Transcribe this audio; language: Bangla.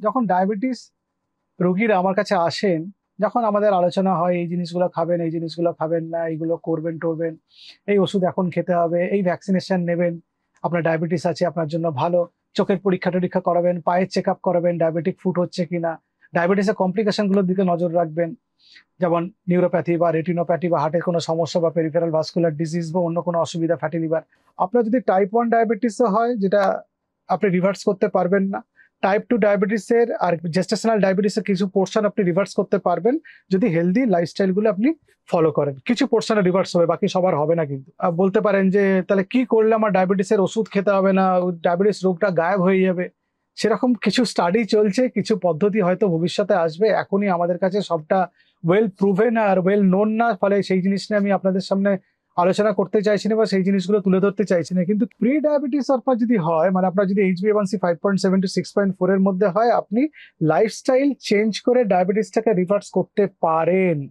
যখন ডায়াবেটিস রোগীরা আমার কাছে আসেন, যখন আমাদের আলোচনা হয় এই জিনিসগুলো খাবেন, এই জিনিসগুলো খাবেন না, এইগুলো করবেন টরবেন, এই ওষুধ এখন খেতে হবে, এই ভ্যাকসিনেশন নেবেন, আপনার ডায়াবেটিস আছে আপনার জন্য ভালো, চোখের পরীক্ষা-টরীক্ষা করাবেন, পায়ের চেক আপ করাবেন, ডায়াবেটিক ফুট হচ্ছে কিনা, ডায়াবেটিসের কমপ্লিকেশন গুলোর দিকে নজর রাখবেন, যেমন নিউরোপ্যাথি বা রেটিনোপ্যাথি বা হার্টের কোনো সমস্যা বা পেরিফেরাল ভাস্কুলার ডিজিজ বা অন্য কোনো অসুবিধা, ফ্যাটি লিভার। আপনার যদি টাইপ 1 ডায়াবেটিসও হয়, যেটা আপনি রিভার্স করতে পারবেন না, টাইপ 2 ডায়াবেটিসের আর জেস্টেশনাল ডায়াবেটিসের কিছু পোর্শন আপনি রিভার্স করতে পারবেন যদি হেলদি লাইফস্টাইল গুলো আপনি ফলো করেন। কিছু পোর্শনে রিভার্স হবে, বাকি সবার হবে না কিন্তু। বলতে পারেন যে তাহলে কি করলে আমার ডায়াবেটিসের ওষুধ খেতে হবে না, ডায়াবেটিস রোগটা গায়েব হয়ে যাবে? সেরকম কিছু স্টাডি চলছে, কিছু পদ্ধতি হয়তো ভবিষ্যতে আসবে। এখনই আমাদের কাছে সবটা well proven are well known না, ফলে সেই জিনিস নিয়ে আমি আপনাদের সামনে আলোচনা করতে চাইছি না বা সেই জিনিসগুলো তুলে ধরতে চাইছি না। কিন্তু প্রি ডায়াবেটিস আপনার যদি হয়, মানে আপনার যদি HbA1c 5.7 to 6.4 এর মধ্যে হয়, আপনি লাইফস্টাইল চেঞ্জ করে ডায়াবেটিসটাকে রিভার্স করতে পারেন।